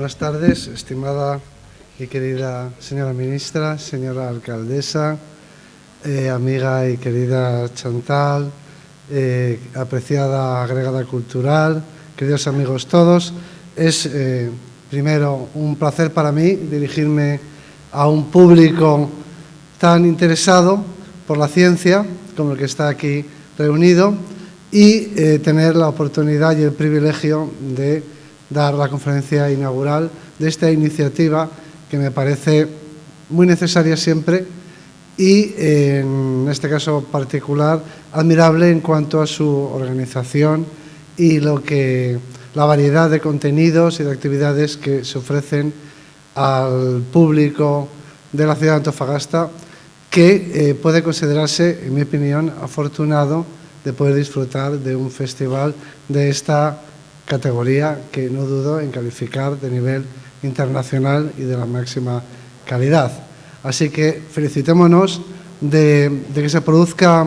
Buenas tardes, estimada y querida señora ministra, señora alcaldesa, amiga y querida Chantal, apreciada agregada cultural, queridos amigos todos. Es primero un placer para mí dirigirme a un público tan interesado por la ciencia como el que está aquí reunido y tener la oportunidad y el privilegio de dar la conferencia inaugural de esta iniciativa que me parece muy necesaria siempre y, en este caso particular, admirable en cuanto a su organización y la variedad de contenidos y de actividades que se ofrecen al público de la ciudad de Antofagasta, que puede considerarse, en mi opinión, afortunado de poder disfrutar de un festival de esta categoría que no dudo en calificar de nivel internacional y de la máxima calidad. Así que felicitémonos de que se produzca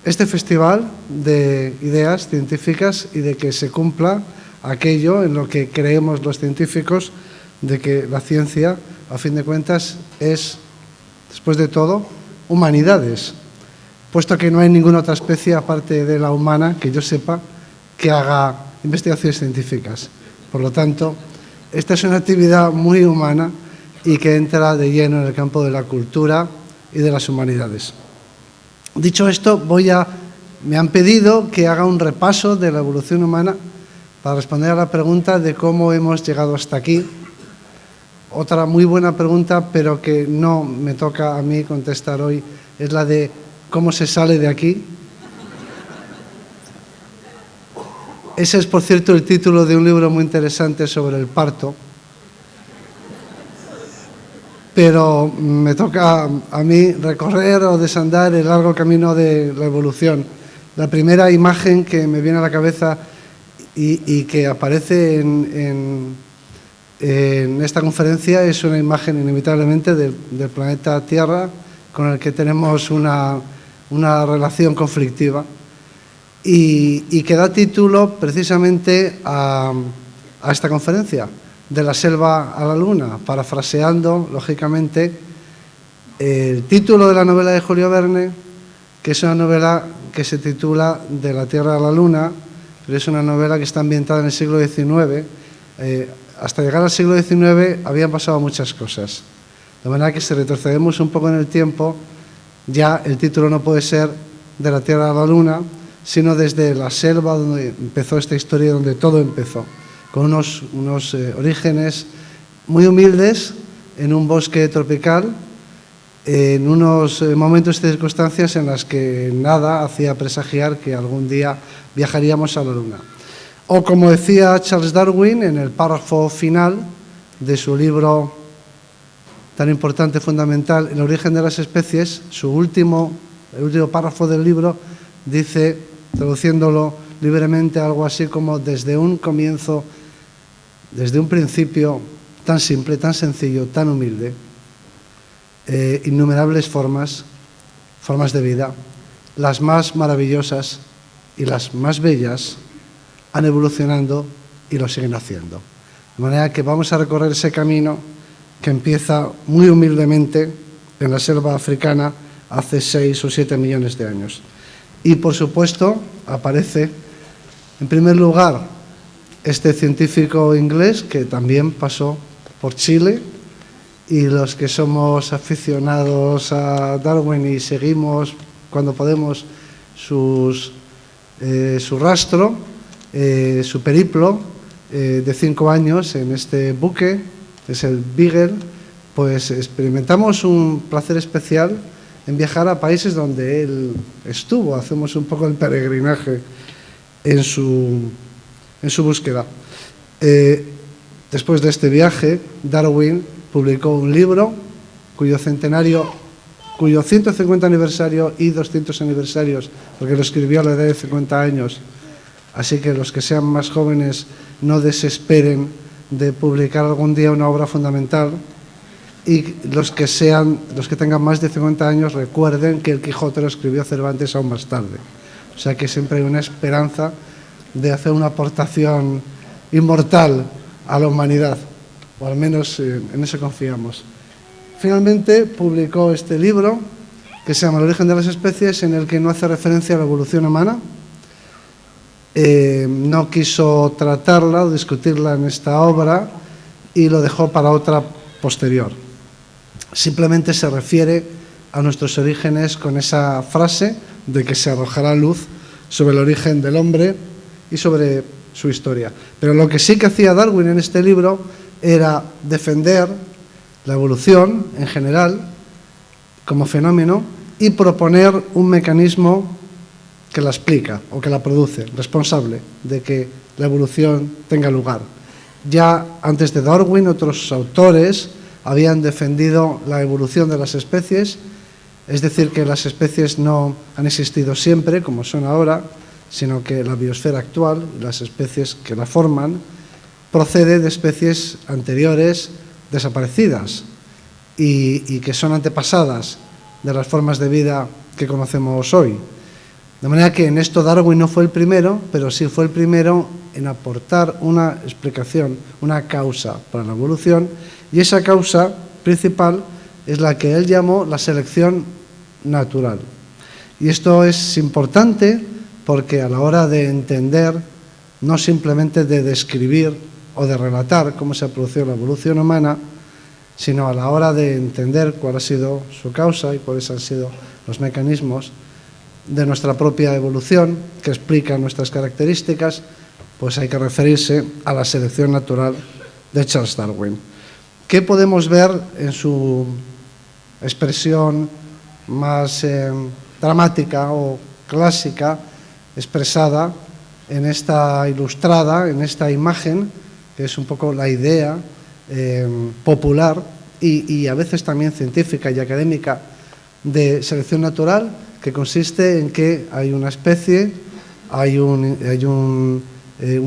este festival de ideas científicas y de que se cumpla aquello en lo que creemos los científicos, de que la ciencia, a fin de cuentas, es, después de todo, humanidades, puesto que no hay ninguna otra especie, aparte de la humana, que yo sepa, que haga investigaciones científicas. Por lo tanto, esta es una actividad muy humana y que entra de lleno en el campo de la cultura y de las humanidades. Dicho esto, me han pedido que haga un repaso de la evolución humana para responder a la pregunta de cómo hemos llegado hasta aquí. Otra muy buena pregunta, pero que no me toca a mí contestar hoy, es la de cómo se sale de aquí. Ese es, por cierto, el título de un libro muy interesante sobre el parto. Pero me toca a mí recorrer o desandar el largo camino de la evolución. La primera imagen que me viene a la cabeza y que aparece en esta conferencia es una imagen inevitablemente del planeta Tierra, con el que tenemos una relación conflictiva. Y que da título precisamente a esta conferencia, de la selva a la luna, parafraseando, lógicamente, el título de la novela de Julio Verne, que es una novela que se titula De la Tierra a la Luna, pero es una novela que está ambientada en el siglo XIX. Hasta llegar al siglo XIX habían pasado muchas cosas. De manera que si retrocedemos un poco en el tiempo, ya el título no puede ser De la Tierra a la Luna, sino desde la selva donde empezó esta historia, donde todo empezó, con unos orígenes muy humildes, en un bosque tropical, en unos momentos y circunstancias en las que nada hacía presagiar que algún día viajaríamos a la Luna. O como decía Charles Darwin en el párrafo final de su libro tan importante, fundamental, El origen de las especies, el último párrafo del libro dice, traduciéndolo libremente, algo así como desde un comienzo, desde un principio tan simple, tan sencillo, tan humilde, innumerables formas de vida, las más maravillosas y las más bellas, han evolucionado y lo siguen haciendo. De manera que vamos a recorrer ese camino que empieza muy humildemente en la selva africana hace 6 o 7 millones de años. Y, por supuesto, aparece, en primer lugar, este científico inglés que también pasó por Chile, y los que somos aficionados a Darwin y seguimos, cuando podemos, su rastro, su periplo de 5 años en este buque, es el Beagle, pues experimentamos un placer especial en viajar a países donde él estuvo. Hacemos un poco el peregrinaje en su búsqueda. Después de este viaje, Darwin publicó un libro cuyo 150 aniversario y 200 aniversarios, porque lo escribió a la edad de 50 años, así que los que sean más jóvenes no desesperen de publicar algún día una obra fundamental. Y los que tengan más de 50 años recuerden que el Quijote lo escribió Cervantes aún más tarde. O sea que siempre hay una esperanza de hacer una aportación inmortal a la humanidad. o al menos en eso confiamos. Finalmente publicó este libro, que se llama El origen de las especies, en el que no hace referencia a la evolución humana. No quiso tratarla o discutirla en esta obra y lo dejó para otra posterior. Simplemente se refiere a nuestros orígenes con esa frase de que se arrojará luz sobre el origen del hombre y sobre su historia. Pero lo que sí que hacía Darwin en este libro era defender la evolución en general como fenómeno y proponer un mecanismo que la explica o que la produce, responsable de que la evolución tenga lugar. Ya antes de Darwin, otros autores habían defendido la evolución de las especies, es decir, que las especies no han existido siempre, como son ahora, sino que la biosfera actual, las especies que la forman, procede de especies anteriores desaparecidas y que son antepasadas de las formas de vida que conocemos hoy. De manera que en esto Darwin no fue el primero, pero sí fue el primero en aportar una explicación, una causa para la evolución, y esa causa principal es la que él llamó la selección natural. Y esto es importante porque a la hora de entender, no simplemente de describir o de relatar cómo se ha producido la evolución humana, sino a la hora de entender cuál ha sido su causa y cuáles han sido los mecanismos de nuestra propia evolución que explican nuestras características, pues hay que referirse a la selección natural de Charles Darwin. ¿Qué podemos ver en su expresión más dramática o clásica, expresada en esta ilustrada, en esta imagen, que es un poco la idea popular y a veces también científica y académica de selección natural, que consiste en que hay una especie, hay un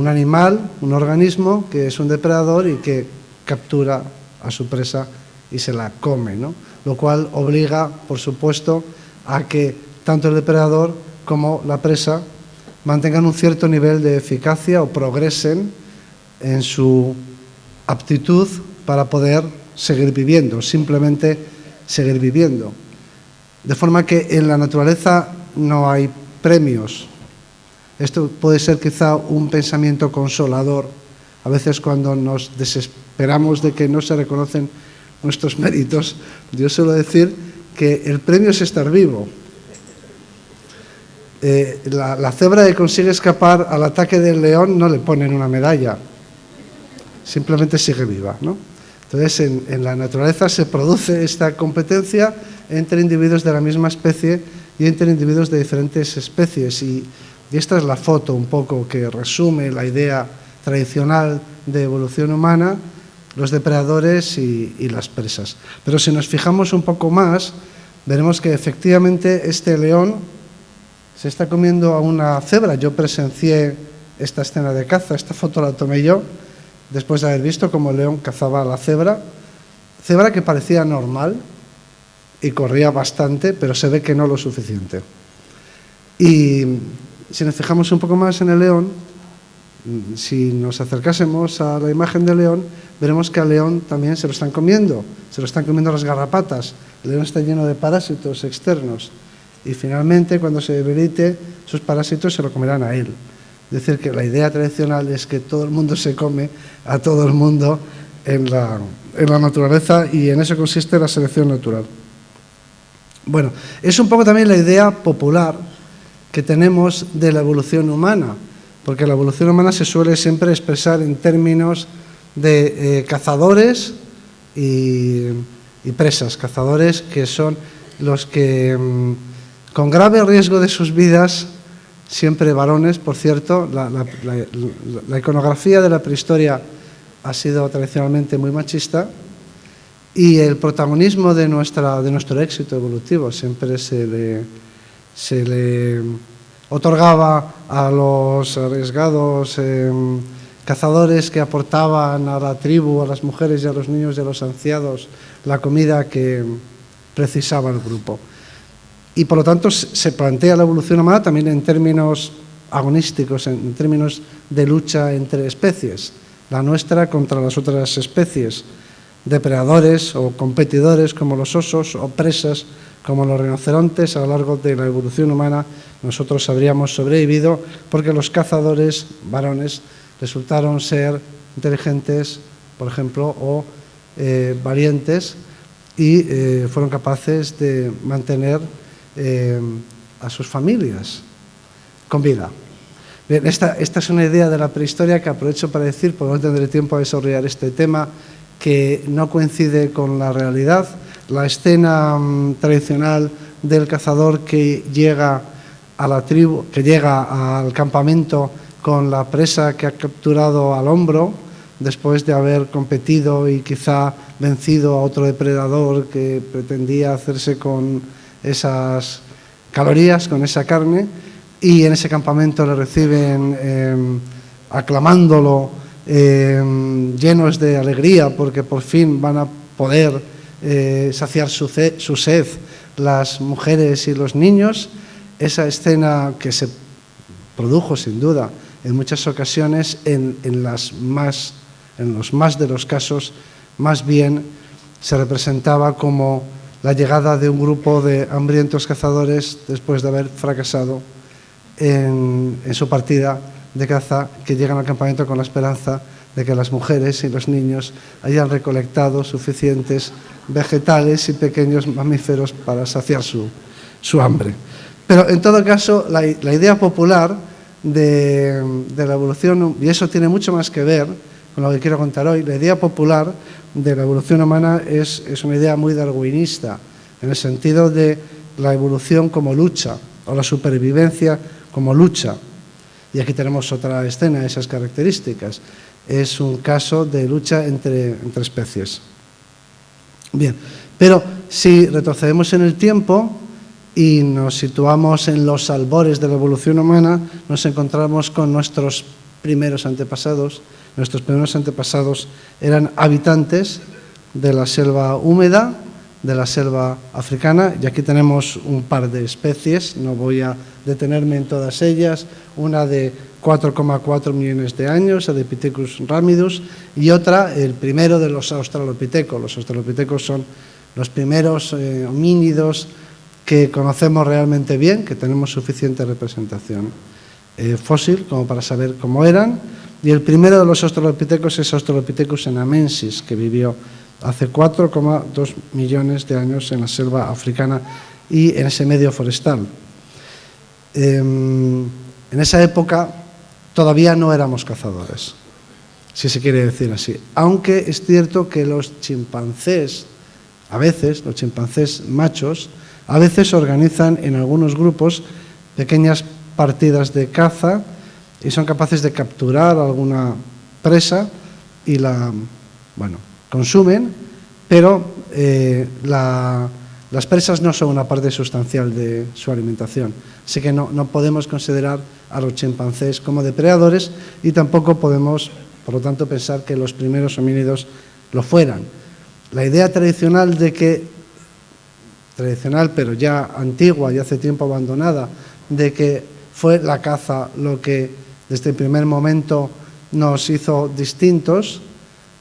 animal, un organismo que es un depredador y que captura a su presa y se la come, ¿no? Lo cual obliga, por supuesto, a que tanto el depredador como la presa mantengan un cierto nivel de eficacia o progresen en su aptitud para poder seguir viviendo, simplemente seguir viviendo. De forma que en la naturaleza no hay premios. Esto puede ser quizá un pensamiento consolador. A veces cuando nos desesperamos de que no se reconocen nuestros méritos, yo suelo decir que el premio es estar vivo. La cebra que consigue escapar al ataque del león no le ponen una medalla, simplemente sigue viva, ¿no? Entonces, en la naturaleza se produce esta competencia entre individuos de la misma especie y entre individuos de diferentes especies. Y esta es la foto un poco que resume la idea tradicional de evolución humana, los depredadores y las presas. Pero si nos fijamos un poco más, veremos que efectivamente este león se está comiendo a una cebra. Yo presencié esta escena de caza, esta foto la tomé yo, después de haber visto cómo el león cazaba a la cebra que parecía normal y corría bastante, pero se ve que no lo suficiente. Y si nos fijamos un poco más en el león, si nos acercásemos a la imagen del león, veremos que al león también se lo están comiendo las garrapatas. El león está lleno de parásitos externos y finalmente, cuando se debilite, esos parásitos se lo comerán a él. Es decir, que la idea tradicional es que todo el mundo se come a todo el mundo en la naturaleza, y en eso consiste la selección natural. Bueno, es un poco también la idea popular que tenemos de la evolución humana, porque la evolución humana se suele siempre expresar en términos de cazadores y presas. Cazadores que son los que, con grave riesgo de sus vidas, siempre varones, por cierto, la iconografía de la prehistoria ha sido tradicionalmente muy machista, y el protagonismo de nuestro éxito evolutivo siempre se le otorgaba a los arriesgados cazadores que aportaban a la tribu, a las mujeres y a los niños y a los ancianos la comida que precisaba el grupo. Y por lo tanto se plantea la evolución humana también en términos agonísticos, en términos de lucha entre especies. la nuestra contra las otras especies, depredadores o competidores como los osos o presas como los rinocerontes. A lo largo de la evolución humana nosotros habríamos sobrevivido porque los cazadores varones resultaron ser inteligentes, por ejemplo, o valientes, y fueron capaces de mantener a sus familias con vida. Bien, esta es una idea de la prehistoria que aprovecho para decir, porque no tendré tiempo a desarrollar este tema, que no coincide con la realidad. La escena tradicional del cazador que llega a la tribu, que llega al campamento con la presa que ha capturado al hombro, después de haber competido y quizá vencido a otro depredador que pretendía hacerse con esas calorías, con esa carne, y en ese campamento le reciben aclamándolo, llenos de alegría porque por fin van a poder saciar su sed las mujeres y los niños. Esa escena que se produjo sin duda en muchas ocasiones, en los más de los casos, más bien se representaba como la llegada de un grupo de hambrientos cazadores después de haber fracasado en su partida de caza, que llegan al campamento con la esperanza de que las mujeres y los niños hayan recolectado suficientes vegetales y pequeños mamíferos para saciar su hambre. Pero en todo caso, la idea popular de la evolución, y eso tiene mucho más que ver con lo que quiero contar hoy, la idea popular de la evolución humana es una idea muy darwinista, en el sentido de la evolución como lucha, o la supervivencia como lucha. Y aquí tenemos otra escena de esas características. Es un caso de lucha entre especies. Bien, pero si retrocedemos en el tiempo y nos situamos en los albores de la evolución humana, nos encontramos con nuestros primeros antepasados. Nuestros primeros antepasados eran habitantes de la selva húmeda, de la selva africana, y aquí tenemos un par de especies, no voy a detenerme en todas ellas, una de 4,4 millones de años, el de Pithecus ramidus, y otra, el primero de los australopitecos. Los australopitecos son los primeros homínidos que conocemos realmente bien, que tenemos suficiente representación fósil como para saber cómo eran, y el primero de los australopitecos es Australopithecus enamensis, que vivió hace 4,2 millones de años en la selva africana y en ese medio forestal. En esa época todavía no éramos cazadores, si se quiere decir así, aunque es cierto que los chimpancés, a veces, los chimpancés machos, a veces organizan en algunos grupos pequeñas partidas de caza y son capaces de capturar alguna presa y la, consumen, pero las presas no son una parte sustancial de su alimentación. Así que no podemos considerar a los chimpancés como depredadores y tampoco podemos, por lo tanto, pensar que los primeros homínidos lo fueran. La idea tradicional pero ya antigua y hace tiempo abandonada, de que fue la caza lo que desde el primer momento nos hizo distintos,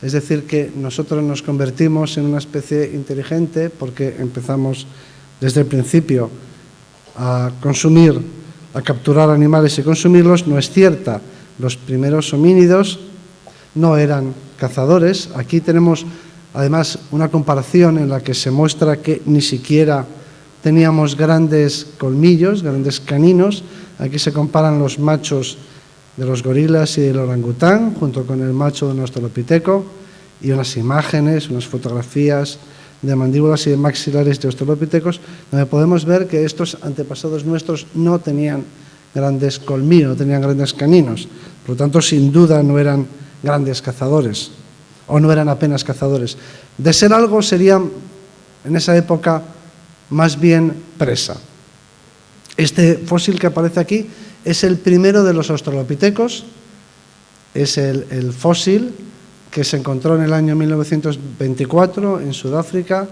es decir, que nosotros nos convertimos en una especie inteligente porque empezamos desde el principio a consumir, a capturar animales y consumirlos, no es cierta. Los primeros homínidos no eran cazadores. Aquí tenemos además una comparación en la que se muestra que ni siquiera teníamos grandes colmillos, grandes caninos. Aquí se comparan los machos de los gorilas y del orangután junto con el macho de un australopiteco, y unas imágenes, unas fotografías de mandíbulas y de maxilares de australopitecos, donde podemos ver que estos antepasados nuestros no tenían grandes colmillos, no tenían grandes caninos. Por lo tanto, sin duda no eran grandes cazadores, o no eran apenas cazadores. De ser algo, serían en esa época más bien presa. Este fósil que aparece aquí es el primero de los australopitecos, es el fósil que se encontró en el año 1924 en Sudáfrica,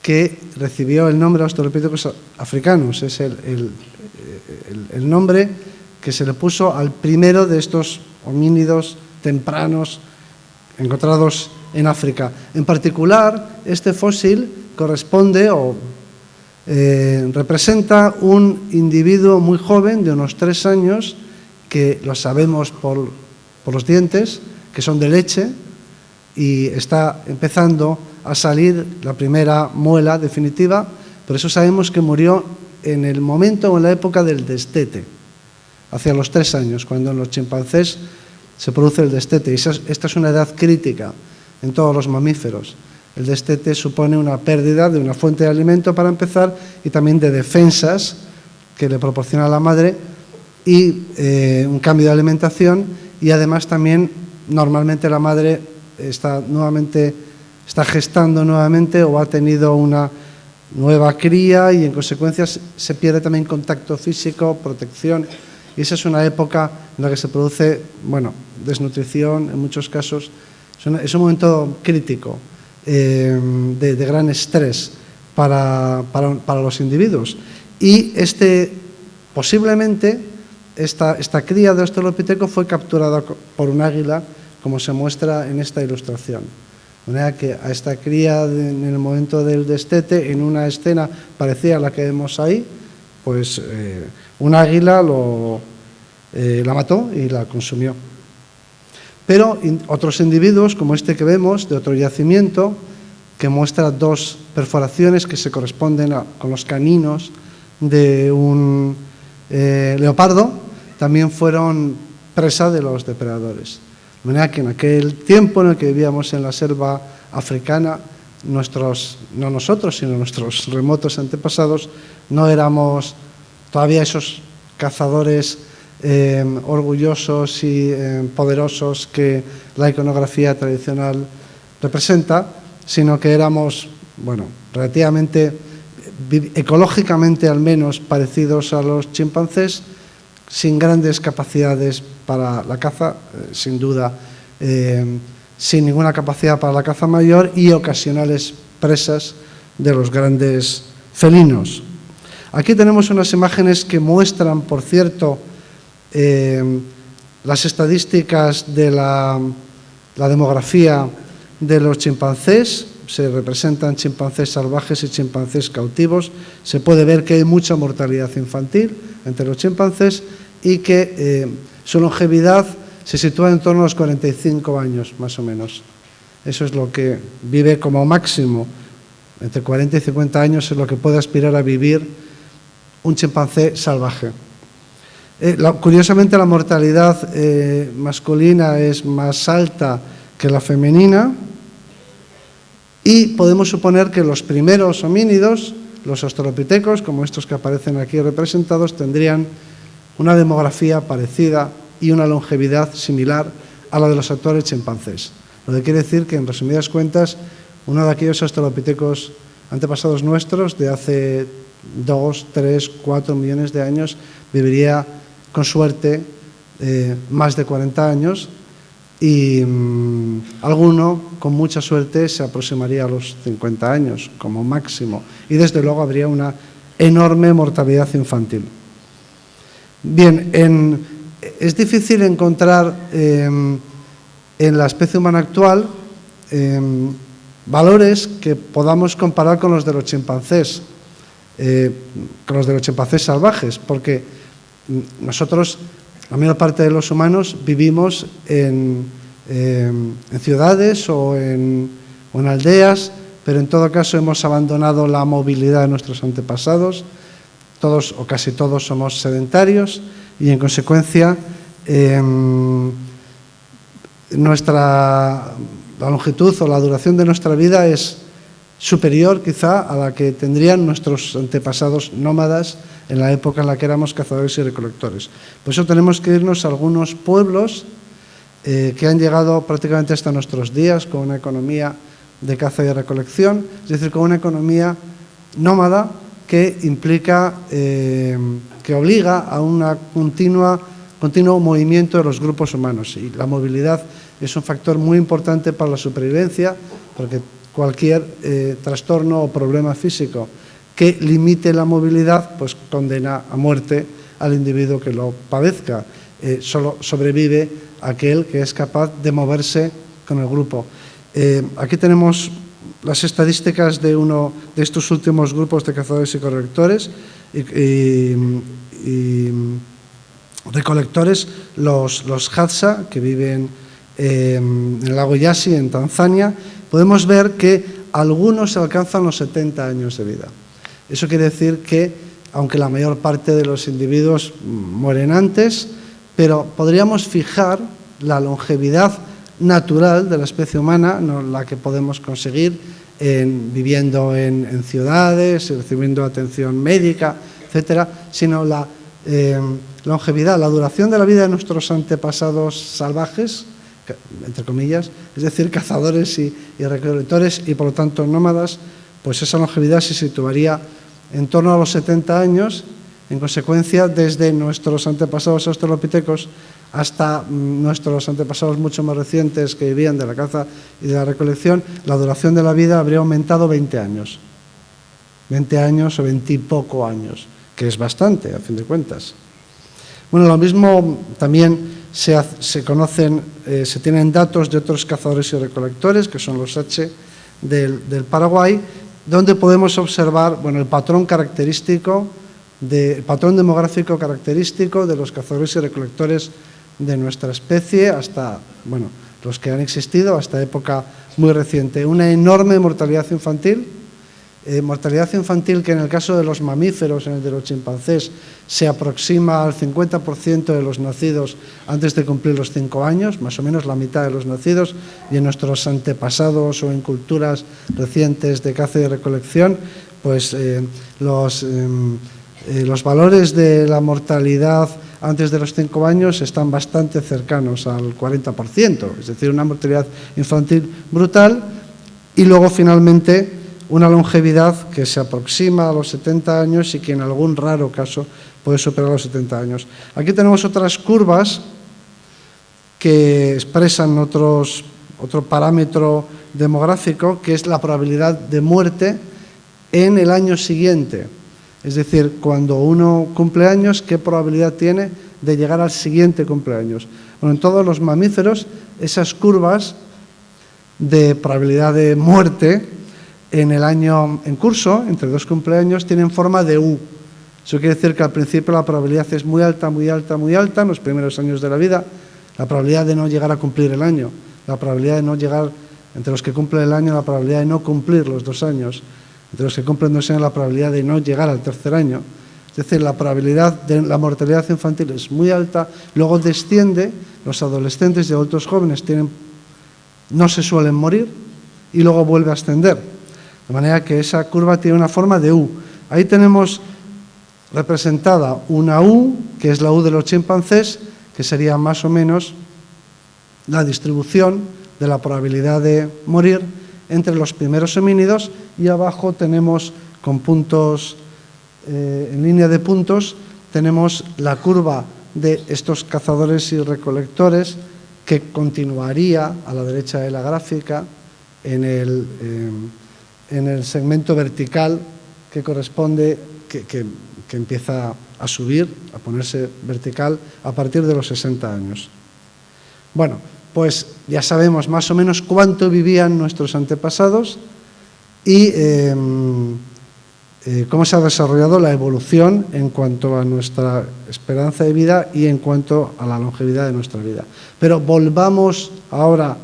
que recibió el nombre Australopithecus africanus. Es el nombre que se le puso al primero de estos homínidos tempranos encontrados en África. En particular, este fósil corresponde o representa un individuo muy joven, de unos 3 años, que lo sabemos por los dientes, que son de leche, y está empezando a salir la primera muela definitiva. Por eso sabemos que murió en el momento o en la época del destete, hacia los 3 años, cuando en los chimpancés se produce el destete. Y esta es una edad crítica en todos los mamíferos. El destete supone una pérdida de una fuente de alimento para empezar, y también de defensas que le proporciona la madre, y un cambio de alimentación, y además también normalmente la madre está gestando nuevamente o ha tenido una nueva cría, y en consecuencia se pierde también contacto físico, protección, y esa es una época en la que se produce, desnutrición en muchos casos. Es un momento crítico de gran estrés para los individuos. Y posiblemente esta cría de Australopithecus fue capturada por un águila, como se muestra en esta ilustración. De manera que a esta cría, en el momento del destete, en una escena parecida a la que vemos ahí, pues un águila la mató y la consumió. Pero otros individuos, como este que vemos, de otro yacimiento, que muestra 2 perforaciones que se corresponden con los caninos de un leopardo, también fueron presa de los depredadores. De manera que en aquel tiempo en el que vivíamos en la selva africana, no nosotros, sino nuestros remotos antepasados, no éramos todavía esos cazadores orgullosos y poderosos que la iconografía tradicional representa, sino que éramos, relativamente, ecológicamente al menos, parecidos a los chimpancés, sin grandes capacidades para la caza, sin duda, sin ninguna capacidad para la caza mayor, y ocasionales presas de los grandes felinos. Aquí tenemos unas imágenes que muestran, por cierto, las estadísticas de la demografía de los chimpancés. Se representan chimpancés salvajes y chimpancés cautivos. Se puede ver que hay mucha mortalidad infantil entre los chimpancés, y que su longevidad se sitúa en torno a los 45 años, más o menos. Eso es lo que vive como máximo. Entre 40 y 50 años es lo que puede aspirar a vivir un chimpancé salvaje. Curiosamente, la mortalidad masculina es más alta que la femenina, y podemos suponer que los primeros homínidos, los australopithecus, como estos que aparecen aquí representados, tendrían una demografía parecida y una longevidad similar a la de los actuales chimpancés. Lo que quiere decir que, en resumidas cuentas, uno de aquellos australopithecus antepasados nuestros de hace 2, 3, 4 millones de años viviría, con suerte, más de 40 años, y alguno, con mucha suerte, se aproximaría a los 50 años como máximo, y desde luego habría una enorme mortalidad infantil. Bien, es difícil encontrar en la especie humana actual valores que podamos comparar con los de los chimpancés, salvajes, porque nosotros, la mayor parte de los humanos, vivimos en ciudades o en aldeas, pero en todo caso hemos abandonado la movilidad de nuestros antepasados. Todos o casi todos somos sedentarios, y en consecuencia la longitud o la duración de nuestra vida es superior quizá a la que tendrían nuestros antepasados nómadas en la época en la que éramos cazadores y recolectores. Por eso tenemos que irnos a algunos pueblos que han llegado prácticamente hasta nuestros días con una economía de caza y recolección, es decir, con una economía nómada que implica, que obliga a un continuo movimiento de los grupos humanos. Y la movilidad es un factor muy importante para la supervivencia, porque cualquier trastorno o problema físico que limite la movilidad, pues condena a muerte al individuo que lo padezca. Solo sobrevive aquel que es capaz de moverse con el grupo. Aquí tenemos las estadísticas de uno de estos últimos grupos de cazadores y recolectores y recolectores, los Hadza, que viven en el lago Yasi, en Tanzania. Podemos ver que algunos alcanzan los 70 años de vida. Eso quiere decir que, aunque la mayor parte de los individuos mueren antes, pero podríamos fijar la longevidad natural de la especie humana, no la que podemos conseguir viviendo en ciudades, recibiendo atención médica, etcétera, sino la longevidad, la duración de la vida de nuestros antepasados salvajes, entre comillas, es decir, cazadores y recolectores y por lo tanto nómadas, pues esa longevidad se situaría en torno a los 70 años. En consecuencia, desde nuestros antepasados australopitecos hasta nuestros antepasados mucho más recientes que vivían de la caza y de la recolección, la duración de la vida habría aumentado 20 años. 20 años o 20 y poco años, que es bastante, a fin de cuentas. Bueno, lo mismo también se conocen, se tienen datos de otros cazadores y recolectores, que son los H del Paraguay, donde podemos observar, bueno, el patrón característico, el patrón demográfico característico de los cazadores y recolectores de nuestra especie hasta, bueno, los que han existido hasta época muy reciente. Una enorme mortalidad infantil que en el caso de los mamíferos, en el de los chimpancés, se aproxima al 50% de los nacidos antes de cumplir los 5 años, más o menos la mitad de los nacidos, y en nuestros antepasados o en culturas recientes de caza y recolección, pues los valores de la mortalidad antes de los 5 años están bastante cercanos al 40%, es decir, una mortalidad infantil brutal, y luego finalmente una longevidad que se aproxima a los 70 años y que en algún raro caso puede superar los 70 años. Aquí tenemos otras curvas que expresan otro parámetro demográfico, que es la probabilidad de muerte en el año siguiente. Es decir, cuando uno cumple años, ¿qué probabilidad tiene de llegar al siguiente cumpleaños? Bueno, en todos los mamíferos, esas curvas de probabilidad de muerte en el año en curso, entre 2 cumpleaños, tienen forma de U. Eso quiere decir que al principio la probabilidad es muy alta, muy alta, muy alta, en los primeros años de la vida, la probabilidad de no llegar a cumplir el año, la probabilidad de no llegar, entre los que cumplen el año, la probabilidad de no cumplir los 2 años, entre los que cumplen 2 años, la probabilidad de no llegar al 3er año. Es decir, la probabilidad de la mortalidad infantil es muy alta, luego desciende, los adolescentes y adultos jóvenes no se suelen morir y luego vuelve a ascender. De manera que esa curva tiene una forma de U. Ahí tenemos representada una U, que es la U de los chimpancés, que sería más o menos la distribución de la probabilidad de morir entre los primeros homínidos, y abajo tenemos con puntos, en línea de puntos, tenemos la curva de estos cazadores y recolectores que continuaría a la derecha de la gráfica en el segmento vertical que corresponde, que empieza a subir, a ponerse vertical a partir de los 60 años. Bueno, pues ya sabemos más o menos cuánto vivían nuestros antepasados y cómo se ha desarrollado la evolución en cuanto a nuestra esperanza de vida y en cuanto a la longevidad de nuestra vida. Pero volvamos ahora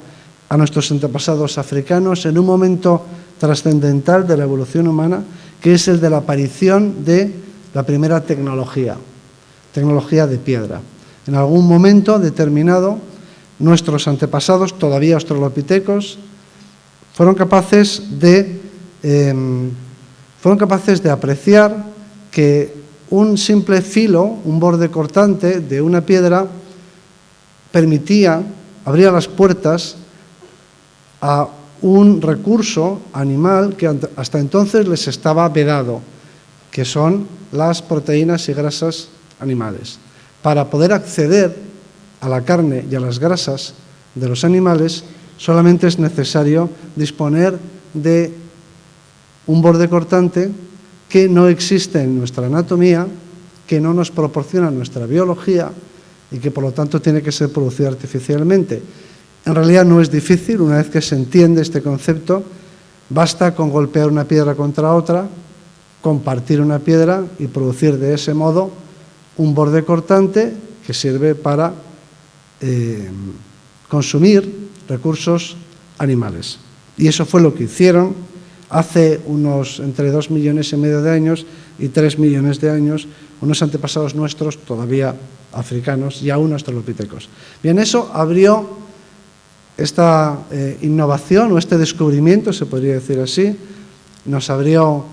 a nuestros antepasados africanos en un momento trascendental de la evolución humana, que es el de la aparición de la primera tecnología de piedra. En algún momento determinado, nuestros antepasados, todavía australopitecos, fueron capaces de apreciar que un simple filo, un borde cortante de una piedra, abría las puertas a un recurso animal que hasta entonces les estaba vedado, que son las proteínas y grasas animales. Para poder acceder a la carne y a las grasas de los animales, solamente es necesario disponer de un borde cortante que no existe en nuestra anatomía, que no nos proporciona nuestra biología y que por lo tanto tiene que ser producido artificialmente. En realidad no es difícil, una vez que se entiende este concepto, basta con golpear una piedra contra otra, compartir una piedra y producir de ese modo un borde cortante que sirve para consumir recursos animales. Y eso fue lo que hicieron hace unos entre 2,5 millones de años y 3 millones de años, unos antepasados nuestros todavía africanos y aún australopitecos. Bien, eso abrió esta innovación o este descubrimiento, se podría decir así, nos abrió,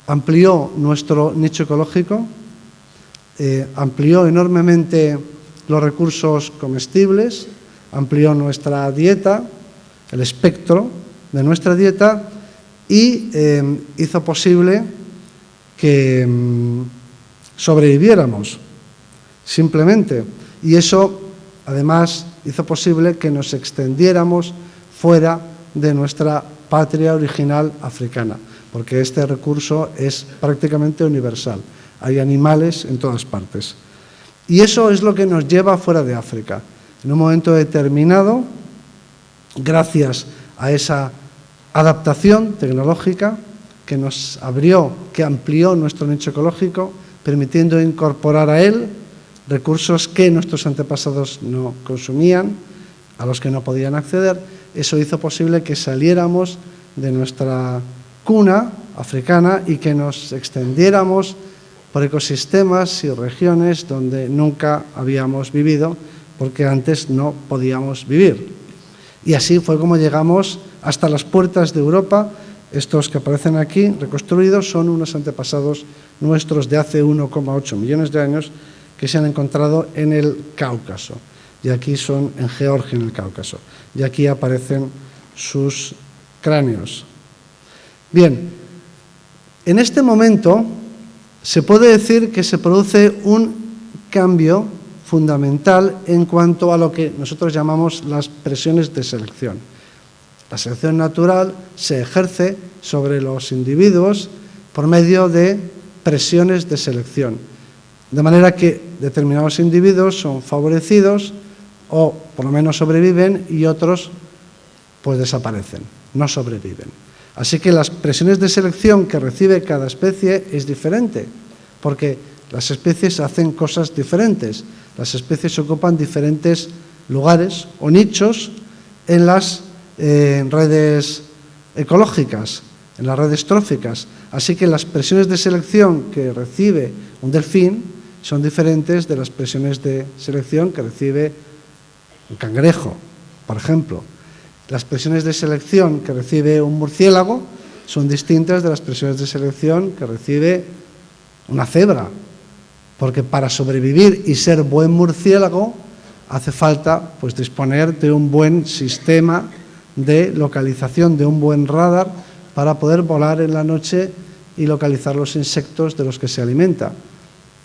amplió nuestro nicho ecológico, amplió enormemente los recursos comestibles, amplió nuestra dieta, el espectro de nuestra dieta y hizo posible que sobreviviéramos, simplemente. Y eso, además, hizo posible que nos extendiéramos fuera de nuestra patria original africana, porque este recurso es prácticamente universal. Hay animales en todas partes. Y eso es lo que nos lleva fuera de África. En un momento determinado, gracias a esa adaptación tecnológica que nos abrió, que amplió nuestro nicho ecológico, permitiendo incorporar a él recursos que nuestros antepasados no consumían, a los que no podían acceder. Eso hizo posible que saliéramos de nuestra cuna africana y que nos extendiéramos por ecosistemas y regiones donde nunca habíamos vivido, porque antes no podíamos vivir. Y así fue como llegamos hasta las puertas de Europa. Estos que aparecen aquí, reconstruidos, son unos antepasados nuestros de hace 1,8 millones de años que se han encontrado en el Cáucaso. Y aquí son en Georgia, en el Cáucaso. Y aquí aparecen sus cráneos. Bien, en este momento se puede decir que se produce un cambio fundamental en cuanto a lo que nosotros llamamos las presiones de selección. La selección natural se ejerce sobre los individuos por medio de presiones de selección, de manera que determinados individuos son favorecidos o por lo menos sobreviven y otros pues desaparecen, no sobreviven. Así que las presiones de selección que recibe cada especie es diferente, porque las especies hacen cosas diferentes. Las especies ocupan diferentes lugares o nichos en las redes ecológicas, en las redes tróficas. Así que las presiones de selección que recibe un delfín son diferentes de las presiones de selección que recibe un cangrejo, por ejemplo. Las presiones de selección que recibe un murciélago son distintas de las presiones de selección que recibe una cebra, porque para sobrevivir y ser buen murciélago hace falta pues disponer de un buen sistema de localización, de un buen radar para poder volar en la noche y localizar los insectos de los que se alimenta.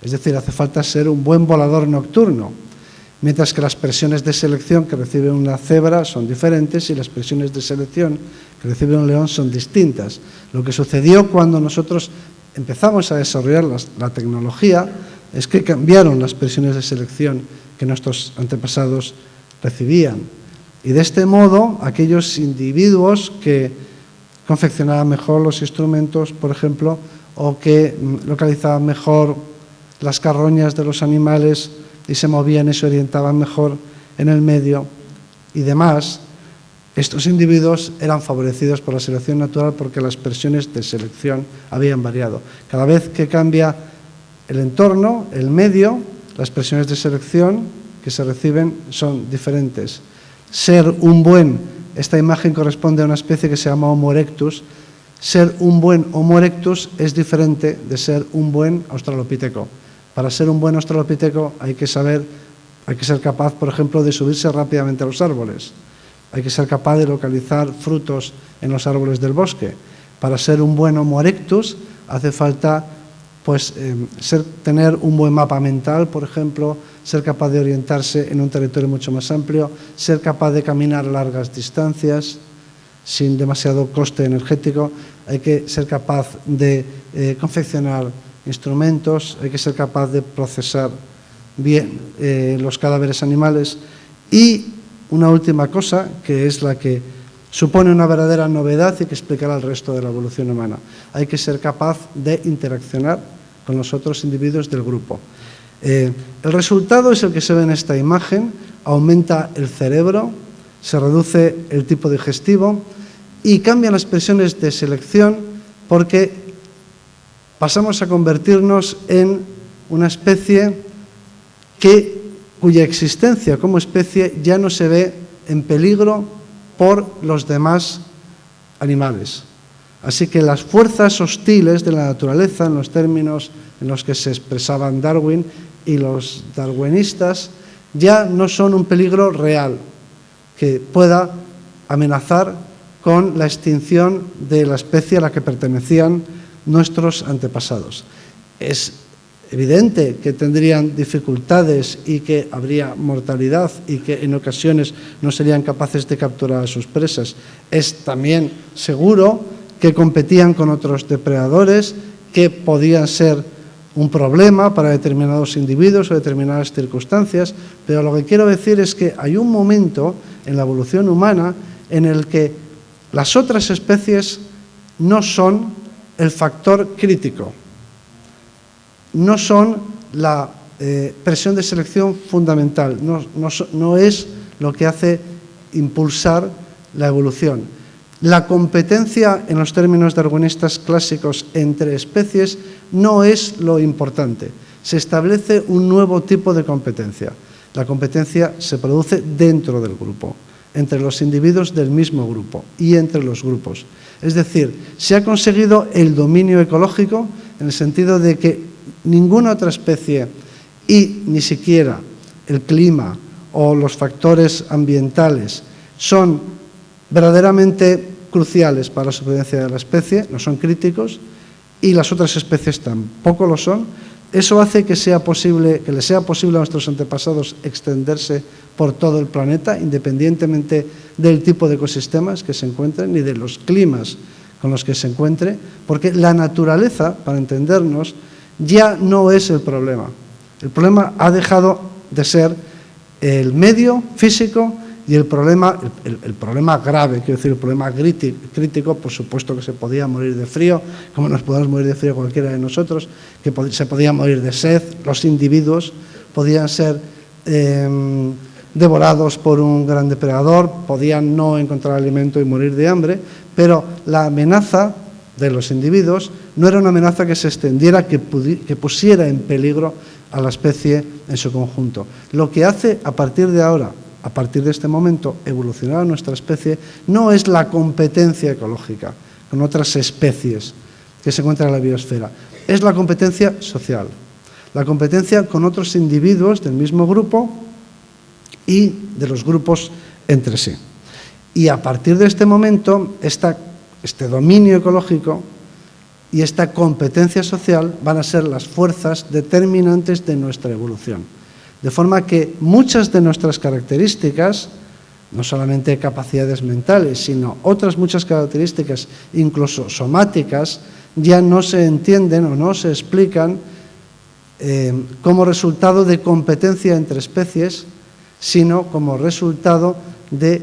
Es decir, hace falta ser un buen volador nocturno, mientras que las presiones de selección que recibe una cebra son diferentes y las presiones de selección que recibe un león son distintas. Lo que sucedió cuando nosotros empezamos a desarrollar la tecnología es que cambiaron las presiones de selección que nuestros antepasados recibían. Y de este modo, aquellos individuos que confeccionaban mejor los instrumentos, por ejemplo, o que localizaban mejor las carroñas de los animales y se movían y se orientaban mejor en el medio y demás, estos individuos eran favorecidos por la selección natural porque las presiones de selección habían variado. Cada vez que cambia el entorno, el medio, las presiones de selección que se reciben son diferentes. Esta imagen corresponde a una especie que se llama Homo erectus. Ser un buen Homo erectus es diferente de ser un buen australopiteco. Para ser un buen australopiteco hay que ser capaz, por ejemplo, de subirse rápidamente a los árboles. Hay que ser capaz de localizar frutos en los árboles del bosque. Para ser un buen Homo erectus hace falta tener un buen mapa mental, por ejemplo, ser capaz de orientarse en un territorio mucho más amplio, ser capaz de caminar largas distancias sin demasiado coste energético, hay que ser capaz de confeccionar instrumentos, hay que ser capaz de procesar bien los cadáveres animales Y una última cosa, que es la que supone una verdadera novedad y que explicará el resto de la evolución humana. Hay que ser capaz de interaccionar con los otros individuos del grupo. El resultado es el que se ve en esta imagen: aumenta el cerebro, se reduce el tipo digestivo y cambian las presiones de selección, porque pasamos a convertirnos en una especie cuya existencia como especie ya no se ve en peligro por los demás animales. Así que las fuerzas hostiles de la naturaleza, en los términos en los que se expresaban Darwin y los darwinistas, ya no son un peligro real que pueda amenazar con la extinción de la especie a la que pertenecían nuestros antepasados. Es evidente que tendrían dificultades y que habría mortalidad y que en ocasiones no serían capaces de capturar a sus presas. Es también seguro que competían con otros depredadores que podían ser un problema para determinados individuos o determinadas circunstancias, pero lo que quiero decir es que hay un momento en la evolución humana en el que las otras especies no son el factor crítico, no son la presión de selección fundamental, no es lo que hace impulsar la evolución. La competencia, en los términos darwinistas clásicos, entre especies no es lo importante. Se establece un nuevo tipo de competencia. La competencia se produce dentro del grupo, entre los individuos del mismo grupo y entre los grupos. Es decir, se ha conseguido el dominio ecológico en el sentido de que ninguna otra especie y ni siquiera el clima o los factores ambientales son verdaderamente cruciales para la supervivencia de la especie, no son críticos, y las otras especies tampoco lo son. Eso hace que le sea posible a nuestros antepasados extenderse por todo el planeta, independientemente del tipo de ecosistemas que se encuentren ni de los climas con los que se encuentre, porque la naturaleza, para entendernos, ya no es el problema. El problema ha dejado de ser el medio físico y el problema grave, quiero decir, el problema crítico, por supuesto que se podía morir de frío, como nos podemos morir de frío cualquiera de nosotros, que se podía morir de sed, los individuos podían ser devorados por un gran depredador, podían no encontrar alimento y morir de hambre, pero la amenaza de los individuos no era una amenaza que se extendiera, que pusiera en peligro a la especie en su conjunto. Lo que hace a partir de ahora, a partir de este momento, evolucionar a nuestra especie, no es la competencia ecológica con otras especies que se encuentran en la biosfera, es la competencia social, la competencia con otros individuos del mismo grupo y de los grupos entre sí. Y a partir de este momento, este dominio ecológico y esta competencia social van a ser las fuerzas determinantes de nuestra evolución. De forma que muchas de nuestras características, no solamente capacidades mentales, sino otras muchas características, incluso somáticas, ya no se entienden o no se explican como resultado de competencia entre especies, sino como resultado de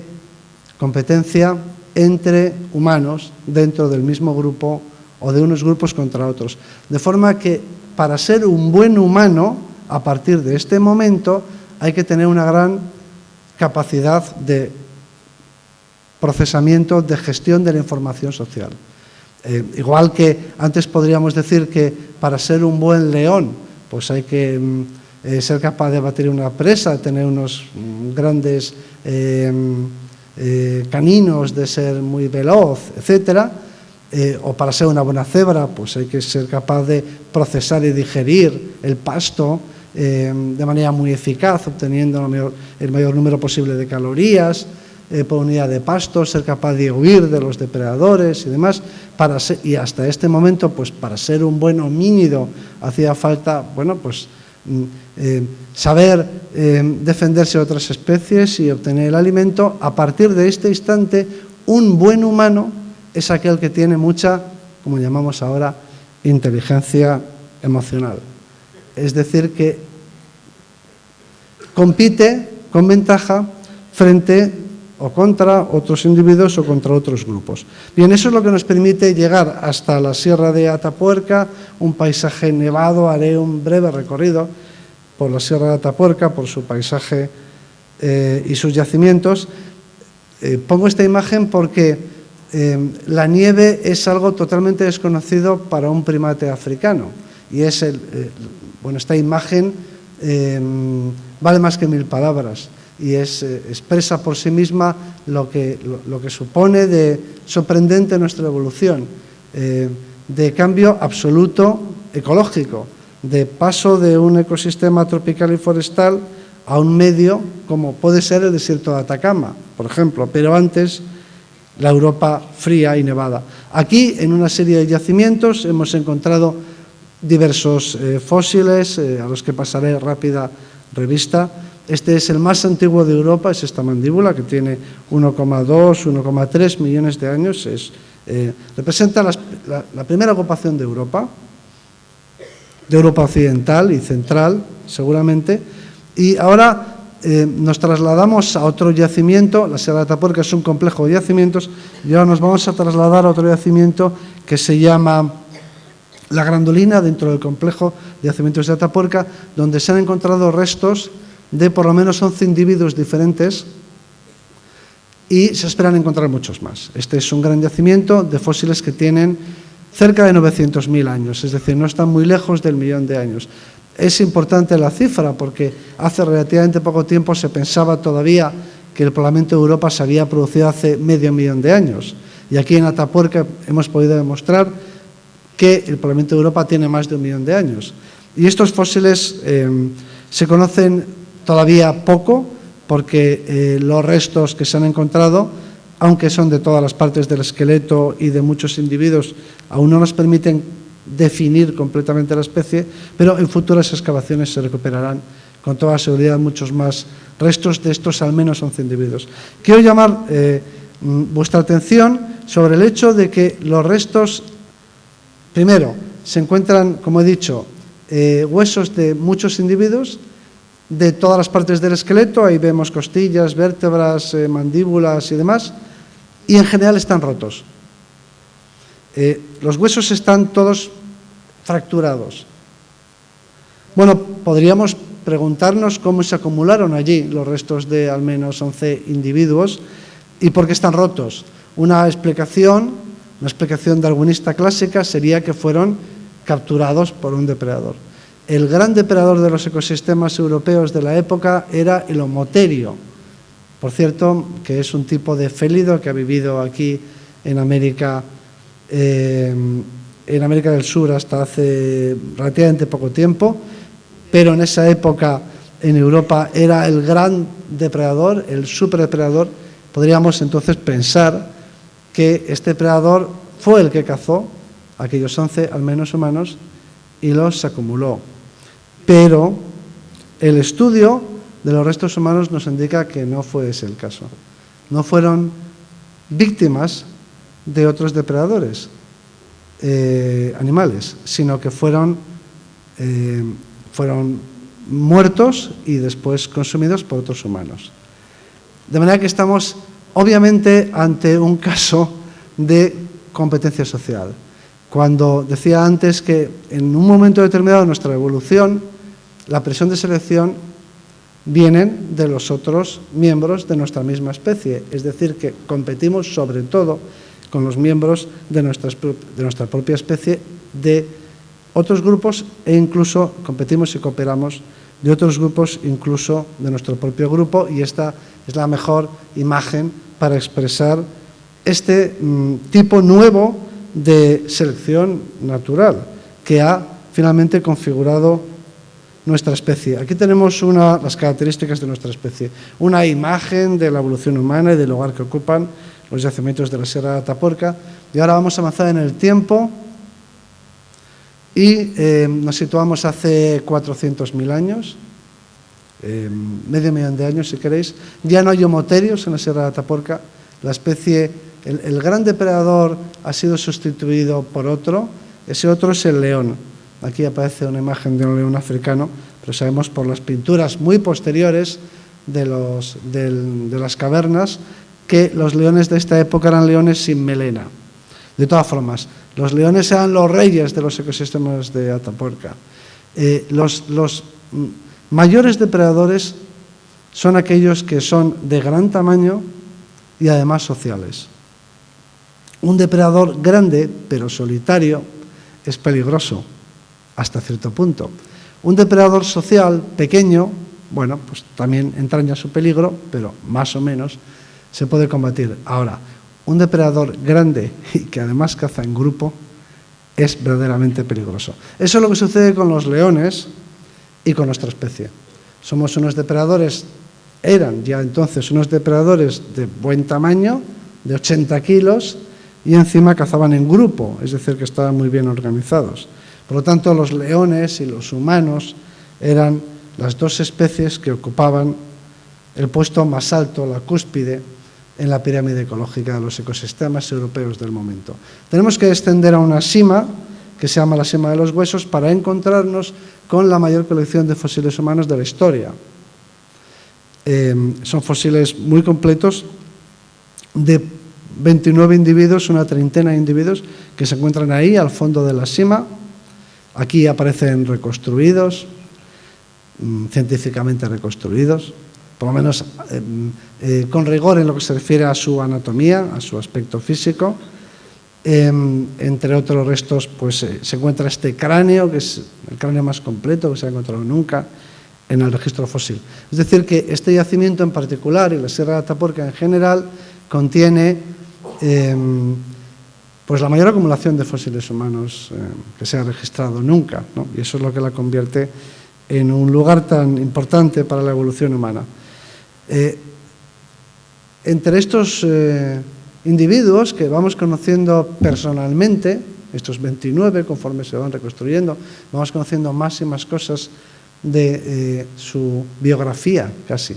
competencia entre humanos dentro del mismo grupo o de unos grupos contra otros. De forma que para ser un buen humano, a partir de este momento, hay que tener una gran capacidad de procesamiento, de gestión de la información social. Igual que antes podríamos decir que para ser un buen león, pues hay que ser capaz de batir una presa, tener unos grandes caninos, de ser muy veloz, etcétera. O para ser una buena cebra, pues hay que ser capaz de procesar y digerir el pasto de manera muy eficaz, obteniendo el mayor número posible de calorías por unidad de pasto, ser capaz de huir de los depredadores y demás. Y hasta este momento, pues para ser un buen homínido hacía falta, bueno, pues saber defenderse de otras especies y obtener el alimento. A partir de este instante, un buen humano es aquel que tiene mucha, como llamamos ahora, inteligencia emocional. Es decir, que compite con ventaja frente o contra otros individuos o contra otros grupos. Bien, eso es lo que nos permite llegar hasta la Sierra de Atapuerca, un paisaje nevado. Haré un breve recorrido por la Sierra de Atapuerca, por su paisaje y sus yacimientos. Pongo esta imagen porque la nieve es algo totalmente desconocido para un primate africano, y es esta imagen vale más que 1000 palabras. Y expresa por sí misma lo que supone de sorprendente nuestra evolución, de cambio absoluto ecológico, de paso de un ecosistema tropical y forestal a un medio como puede ser el desierto de Atacama, por ejemplo, pero antes la Europa fría y nevada. Aquí, en una serie de yacimientos, hemos encontrado diversos fósiles, a los que pasaré rápida revista. Este es el más antiguo de Europa, es esta mandíbula que tiene 1,2, 1,3 millones de años. Representa la primera ocupación de Europa occidental y central, seguramente. Y ahora nos trasladamos a otro yacimiento. La Sierra de Atapuerca es un complejo de yacimientos, y ahora nos vamos a trasladar a otro yacimiento que se llama La Grandolina, dentro del complejo de yacimientos de Atapuerca, donde se han encontrado restos de por lo menos 11 individuos diferentes, y se esperan encontrar muchos más. Este es un gran yacimiento de fósiles que tienen cerca de 900.000 años, es decir, no están muy lejos del 1.000.000 de años. Es importante la cifra porque hace relativamente poco tiempo se pensaba todavía que el poblamiento de Europa se había producido hace 500.000 de años, y aquí en Atapuerca hemos podido demostrar que el poblamiento de Europa tiene más de 1.000.000 de años. Y estos fósiles se conocen todavía poco, porque los restos que se han encontrado, aunque son de todas las partes del esqueleto y de muchos individuos, aún no nos permiten definir completamente la especie, pero en futuras excavaciones se recuperarán con toda seguridad muchos más restos de estos al menos 11 individuos. Quiero llamar vuestra atención sobre el hecho de que los restos, primero, se encuentran, como he dicho, huesos de muchos individuos, de todas las partes del esqueleto. Ahí vemos costillas, vértebras, mandíbulas y demás, y en general están rotos. Los huesos están todos fracturados. Bueno, podríamos preguntarnos cómo se acumularon allí los restos de al menos 11 individuos y por qué están rotos. Una explicación darwinista clásica sería que fueron capturados por un depredador. El gran depredador de los ecosistemas europeos de la época era el homoterio, por cierto, que es un tipo de félido que ha vivido aquí en América del Sur hasta hace relativamente poco tiempo, pero en esa época en Europa era el gran depredador, el superdepredador. Podríamos entonces pensar que este depredador fue el que cazó a aquellos 11 al menos humanos y los acumuló. Pero el estudio de los restos humanos nos indica que no fue ese el caso. No fueron víctimas de otros depredadores animales, sino que fueron muertos y después consumidos por otros humanos. De manera que estamos obviamente ante un caso de competencia social. Cuando decía antes que en un momento determinado de nuestra evolución, la presión de selección vienen de los otros miembros de nuestra misma especie, es decir, que competimos sobre todo con los miembros de nuestra propia especie, de otros grupos, e incluso competimos y cooperamos de otros grupos, incluso de nuestro propio grupo, y esta es la mejor imagen para expresar este tipo nuevo de selección natural que ha finalmente configurado nuestra especie. Aquí tenemos las características de nuestra especie, una imagen de la evolución humana y del lugar que ocupan los yacimientos de la Sierra de Atapuerca. Y ahora vamos a avanzar en el tiempo y nos situamos hace 400.000 años, 500.000 de años si queréis. Ya no hay homoterios en la Sierra de Atapuerca. La especie, el gran depredador ha sido sustituido por otro. Ese otro es el león. Aquí aparece una imagen de un león africano, pero sabemos por las pinturas muy posteriores de las cavernas, que los leones de esta época eran leones sin melena. De todas formas, los leones eran los reyes de los ecosistemas de Atapuerca. Los mayores depredadores son aquellos que son de gran tamaño y además sociales. Un depredador grande, pero solitario, es peligroso hasta cierto punto. Un depredador social pequeño, bueno, pues también entraña su peligro, pero más o menos se puede combatir. Ahora, un depredador grande y que además caza en grupo es verdaderamente peligroso. Eso es lo que sucede con los leones y con nuestra especie. Somos unos depredadores, eran ya entonces unos depredadores de buen tamaño, de 80 kilos, y encima cazaban en grupo, es decir, que estaban muy bien organizados. Por lo tanto, los leones y los humanos eran las dos especies que ocupaban el puesto más alto, la cúspide, en la pirámide ecológica de los ecosistemas europeos del momento. Tenemos que descender a una sima, que se llama la Sima de los Huesos, para encontrarnos con la mayor colección de fósiles humanos de la historia. Son fósiles muy completos, de 29 individuos, una treintena de individuos que se encuentran ahí al fondo de la sima. Aquí aparecen reconstruidos, científicamente reconstruidos, por lo menos con rigor en lo que se refiere a su anatomía, a su aspecto físico. Entre otros restos, pues se encuentra este cráneo, que es el cráneo más completo que se ha encontrado nunca en el registro fósil. Es decir, que este yacimiento en particular y la Sierra de Atapuerca en general contiene pues la mayor acumulación de fósiles humanos que se ha registrado nunca, ¿no? Y eso es lo que la convierte en un lugar tan importante para la evolución humana. Entre estos individuos que vamos conociendo personalmente, estos 29, conforme se van reconstruyendo, vamos conociendo más y más cosas de su biografía, casi.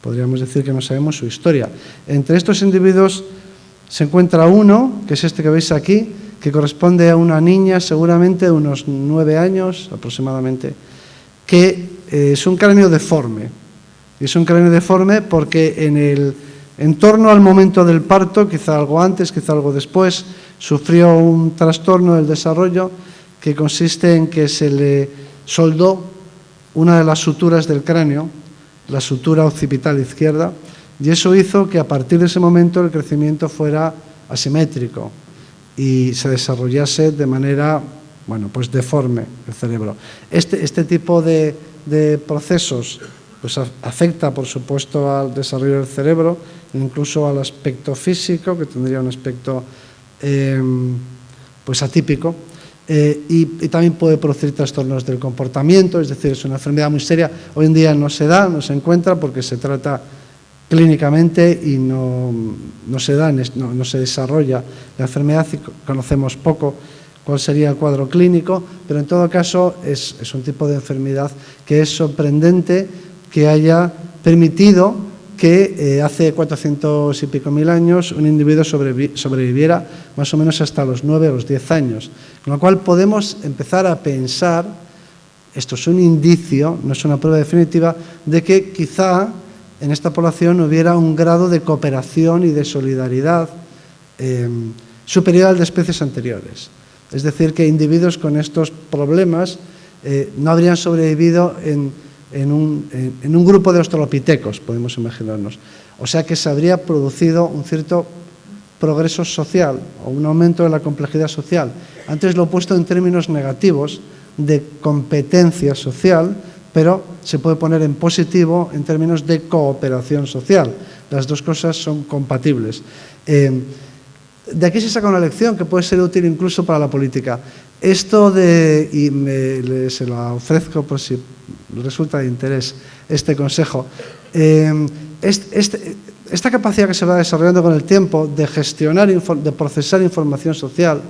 Podríamos decir que no sabemos su historia. Entre estos individuos se encuentra uno, que es este que veis aquí, que corresponde a una niña seguramente de unos 9 años aproximadamente, que es un cráneo deforme. Y es un cráneo deforme porque en torno al momento del parto, quizá algo antes, quizá algo después, sufrió un trastorno del desarrollo que consiste en que se le soldó una de las suturas del cráneo, la sutura occipital izquierda, y eso hizo que a partir de ese momento el crecimiento fuera asimétrico y se desarrollase de manera, bueno, pues deforme el cerebro. Este tipo de procesos pues afecta, por supuesto, al desarrollo del cerebro, incluso al aspecto físico, que tendría un aspecto pues atípico, y también puede producir trastornos del comportamiento, es decir, es una enfermedad muy seria. Hoy en día no se da, no se encuentra porque se trata clínicamente y no se desarrolla la enfermedad y conocemos poco cuál sería el cuadro clínico, pero en todo caso es un tipo de enfermedad que es sorprendente que haya permitido que hace 400 y pico mil años un individuo sobreviviera más o menos hasta los 9 o los 10 años. Con lo cual podemos empezar a pensar, esto es un indicio, no es una prueba definitiva, de que quizá en esta población hubiera un grado de cooperación y de solidaridad superior al de especies anteriores. Es decir, que individuos con estos problemas no habrían sobrevivido en un grupo de australopitecos, podemos imaginarnos. O sea que se habría producido un cierto progreso social o un aumento de la complejidad social. Antes lo he puesto en términos negativos de competencia social, pero se puede poner en positivo en términos de cooperación social. Las dos cosas son compatibles. De aquí se saca una lección que puede ser útil incluso para la política. Esto se la ofrezco por si resulta de interés este consejo. Esta capacidad que se va desarrollando con el tiempo de gestionar, de procesar información social,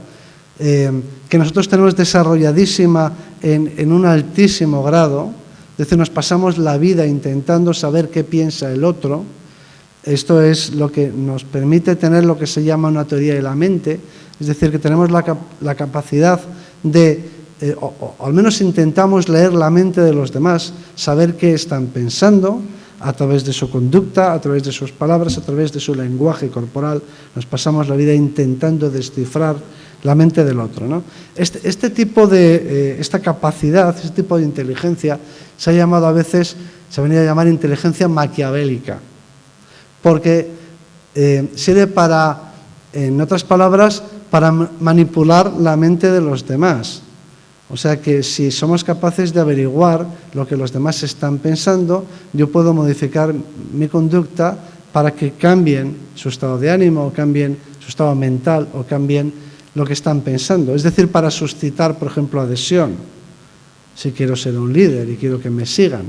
que nosotros tenemos desarrolladísima en un altísimo grado, es decir, nos pasamos la vida intentando saber qué piensa el otro. Esto es lo que nos permite tener lo que se llama una teoría de la mente, es decir, que tenemos la capacidad de, o al menos intentamos leer la mente de los demás, saber qué están pensando, a través de su conducta, a través de sus palabras, a través de su lenguaje corporal. Nos pasamos la vida intentando descifrar la mente del otro, ¿no? Esta capacidad, este tipo de inteligencia se ha llamado a veces, se ha venido a llamar inteligencia maquiavélica, porque sirve para, en otras palabras, para manipular la mente de los demás. O sea que si somos capaces de averiguar lo que los demás están pensando, yo puedo modificar mi conducta para que cambien su estado de ánimo, o cambien su estado mental, o cambien lo que están pensando. Es decir, para suscitar, por ejemplo, adhesión, si quiero ser un líder y quiero que me sigan.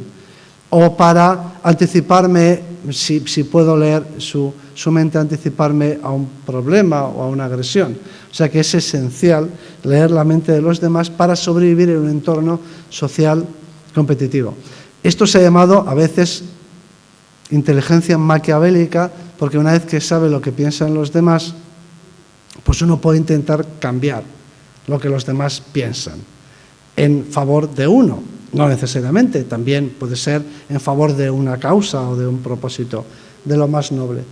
O para anticiparme, si puedo leer su mente, anticiparme a un problema o a una agresión. O sea que es esencial leer la mente de los demás para sobrevivir en un entorno social competitivo. Esto se ha llamado a veces inteligencia maquiavélica, porque una vez que sabe lo que piensan los demás, pues uno puede intentar cambiar lo que los demás piensan en favor de uno. No necesariamente, también puede ser en favor de una causa o de un propósito de lo más noble.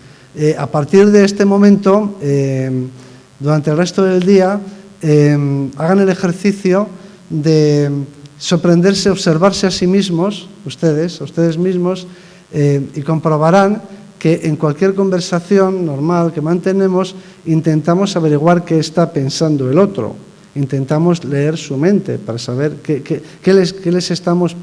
A partir de este momento, durante el resto del día, hagan el ejercicio de sorprenderse, observarse a sí mismos, ustedes mismos, y comprobarán que en cualquier conversación normal que mantenemos, intentamos averiguar qué está pensando el otro. Intentamos leer su mente para saber qué les estamos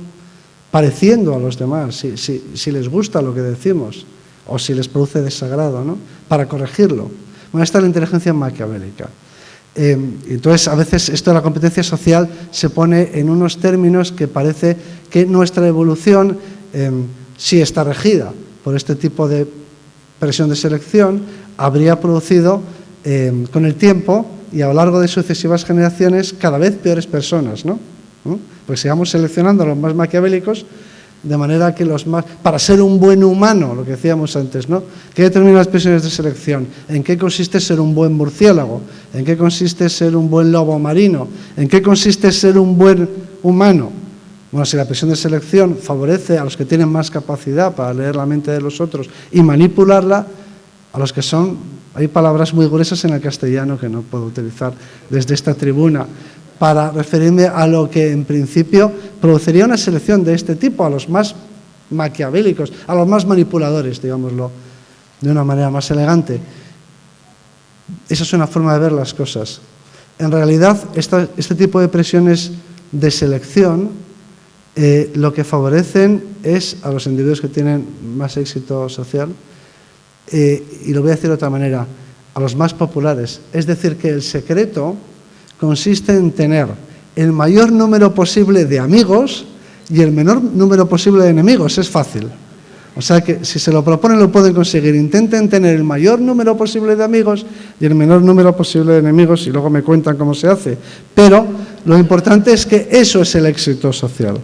pareciendo a los demás, si les gusta lo que decimos o si les produce desagrado, ¿no? Para corregirlo. Bueno, esta es la inteligencia maquiavélica. Entonces, a veces esto de la competencia social se pone en unos términos que parece que nuestra evolución sí está regida por este tipo de presión de selección, habría producido con el tiempo y a lo largo de sucesivas generaciones cada vez peores personas, ¿no? Pues sigamos seleccionando a los más maquiavélicos, de manera que los más... Para ser un buen humano, lo que decíamos antes, ¿no? ¿Qué determinan las presiones de selección? ¿En qué consiste ser un buen murciélago? ¿En qué consiste ser un buen lobo marino? ¿En qué consiste ser un buen humano? Bueno, si la presión de selección favorece a los que tienen más capacidad para leer la mente de los otros y manipularla, a los que son... Hay palabras muy gruesas en el castellano que no puedo utilizar desde esta tribuna para referirme a lo que en principio produciría una selección de este tipo, a los más maquiavélicos, a los más manipuladores, digámoslo de una manera más elegante. Esa es una forma de ver las cosas. En realidad, este tipo de presiones de selección lo que favorecen es a los individuos que tienen más éxito social, y lo voy a decir de otra manera, a los más populares. Es decir, que el secreto consiste en tener el mayor número posible de amigos y el menor número posible de enemigos. Es fácil. O sea que si se lo proponen lo pueden conseguir. Intenten tener el mayor número posible de amigos y el menor número posible de enemigos y luego me cuentan cómo se hace. Pero lo importante es que eso es el éxito social.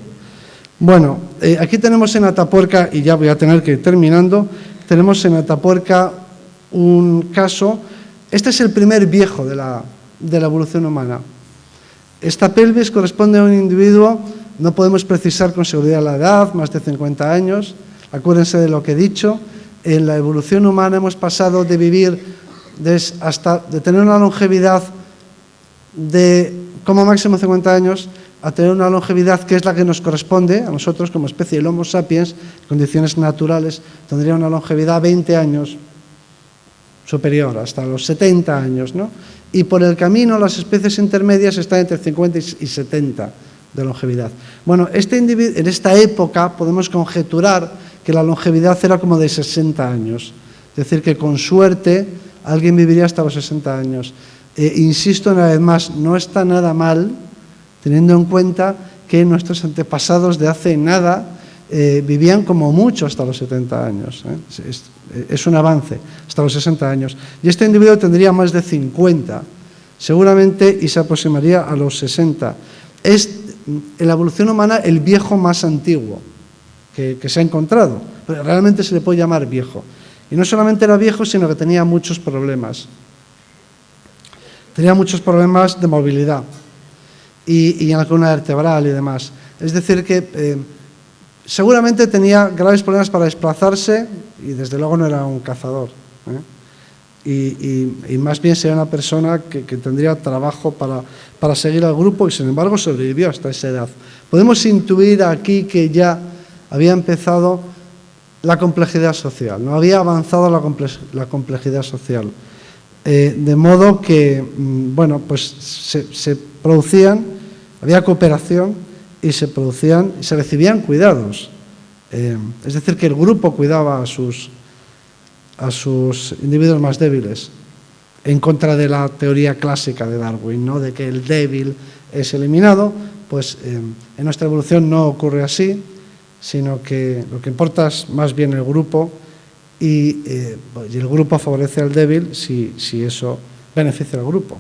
Bueno, aquí tenemos en Atapuerca, y ya voy a tener que ir terminando, tenemos en Atapuerca un caso. Este es el primer viejo de la evolución humana. Esta pelvis corresponde a un individuo, no podemos precisar con seguridad la edad, más de 50 años. Acuérdense de lo que he dicho. En la evolución humana hemos pasado de vivir de tener una longevidad de como máximo 50 años a tener una longevidad que es la que nos corresponde a nosotros como especie del Homo sapiens, en condiciones naturales, tendría una longevidad 20 años superior, hasta los 70 años, ¿no? Y por el camino las especies intermedias están entre 50 y 70 de longevidad. Bueno, en esta época podemos conjeturar que la longevidad era como de 60 años. Es decir, que con suerte alguien viviría hasta los 60 años. Insisto una vez más, no está nada mal, teniendo en cuenta que nuestros antepasados de hace nada vivían como mucho hasta los 70 años. Es un avance, hasta los 60 años. Y este individuo tendría más de 50, seguramente, y se aproximaría a los 60. Es en la evolución humana el viejo más antiguo que se ha encontrado, pero realmente se le puede llamar viejo. Y no solamente era viejo, sino que tenía muchos problemas. Tenía muchos problemas de movilidad y en la columna vertebral y demás. Es decir que Seguramente tenía graves problemas para desplazarse y desde luego no era un cazador, y más bien sería una persona que tendría trabajo para seguir al grupo y sin embargo sobrevivió hasta esa edad. Podemos intuir aquí que ya había empezado la complejidad social, no había avanzado la complejidad social, de modo que, bueno, pues se producían, había cooperación y se recibían cuidados. Es decir, que el grupo cuidaba a sus individuos más débiles, en contra de la teoría clásica de Darwin, ¿no?, de que el débil es eliminado. Pues en nuestra evolución no ocurre así, sino que lo que importa es más bien el grupo y el grupo favorece al débil si eso beneficia al grupo.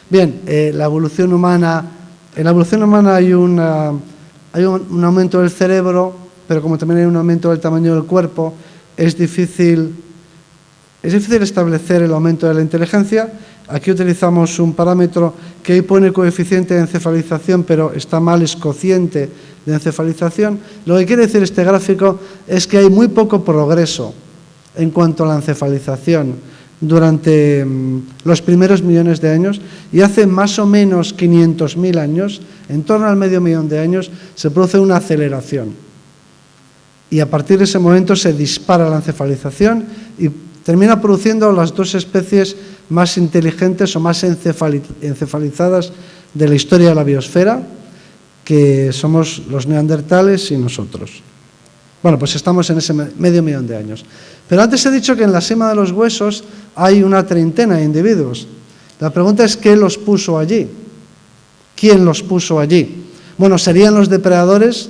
Bien, en la evolución humana hay un aumento del cerebro, pero como también hay un aumento del tamaño del cuerpo, es difícil establecer el aumento de la inteligencia. Aquí utilizamos un parámetro que ahí pone coeficiente de encefalización, pero está mal, es cociente de encefalización. Lo que quiere decir este gráfico es que hay muy poco progreso en cuanto a la encefalización durante los primeros millones de años, y hace más o menos 500.000 años, en torno al medio millón de años, se produce una aceleración. Y a partir de ese momento se dispara la encefalización y termina produciendo las dos especies más inteligentes o más encefalizadas de la historia de la biosfera, que somos los neandertales y nosotros. Bueno, pues estamos en ese medio millón de años. Pero antes he dicho que en la sima de los huesos hay una treintena de individuos. La pregunta es, ¿qué los puso allí? ¿Quién los puso allí? Bueno, serían los depredadores,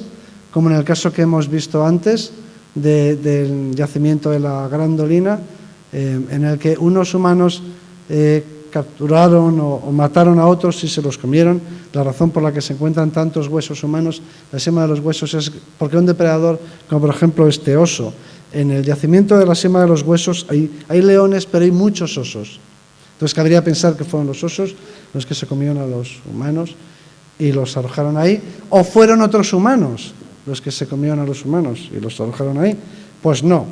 como en el caso que hemos visto antes, del yacimiento de la Gran Dolina, en el que unos humanos capturaron o mataron a otros y se los comieron. La razón por la que se encuentran tantos huesos humanos, la sima de los huesos, es porque un depredador, como por ejemplo este oso, en el yacimiento de la sima de los huesos hay leones, pero hay muchos osos. Entonces cabría pensar que fueron los osos los que se comieron a los humanos y los arrojaron ahí, o fueron otros humanos los que se comieron a los humanos y los arrojaron ahí. Pues no,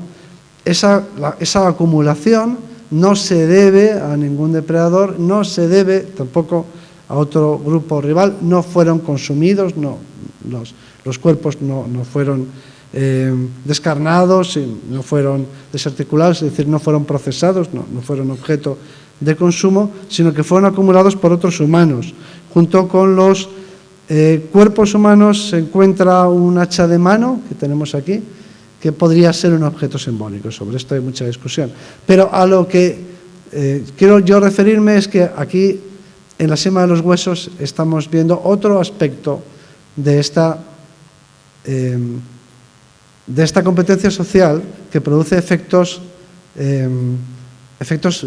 esa acumulación no se debe a ningún depredador, no se debe tampoco a otro grupo rival, no fueron consumidos, los cuerpos no fueron descarnados, no fueron desarticulados, es decir, no fueron procesados, no fueron objeto de consumo, sino que fueron acumulados por otros humanos. Junto con los cuerpos humanos se encuentra un hacha de mano que tenemos aquí, que podría ser un objeto simbólico. Sobre esto hay mucha discusión. Pero a lo que quiero yo referirme es que aquí, en la sima de los huesos, estamos viendo otro aspecto de esta competencia social que produce efectos,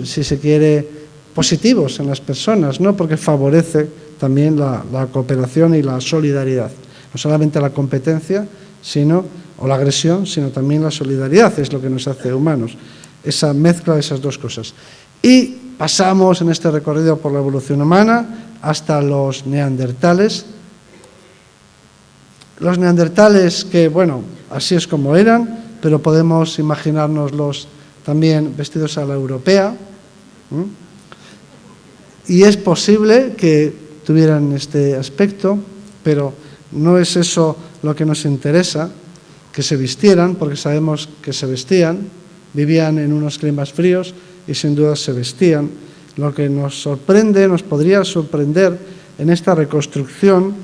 si se quiere, positivos en las personas, ¿no? Porque favorece también la cooperación y la solidaridad. No solamente la competencia, o la agresión, sino también la solidaridad, es lo que nos hace humanos, esa mezcla de esas dos cosas. Y pasamos en este recorrido por la evolución humana hasta los neandertales. Los neandertales que, bueno, así es como eran, pero podemos imaginárnoslos también vestidos a la europea. Y es posible que tuvieran este aspecto, pero no es eso lo que nos interesa, que se vistieran, porque sabemos que se vestían, vivían en unos climas fríos y sin duda se vestían. Lo que nos sorprende, nos podría sorprender en esta reconstrucción,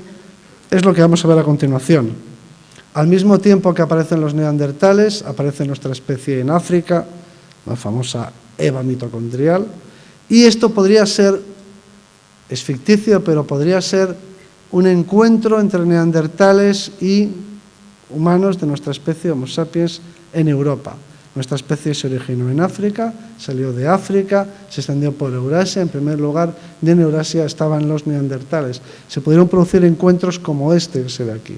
es lo que vamos a ver a continuación. Al mismo tiempo que aparecen los neandertales, aparece nuestra especie en África, la famosa Eva mitocondrial, y esto podría ser, es ficticio, pero podría ser un encuentro entre neandertales y humanos de nuestra especie Homo sapiens en Europa. Nuestra especie se originó en África, salió de África, se extendió por Eurasia. En primer lugar, en Eurasia estaban los neandertales. Se pudieron producir encuentros como este que se ve aquí.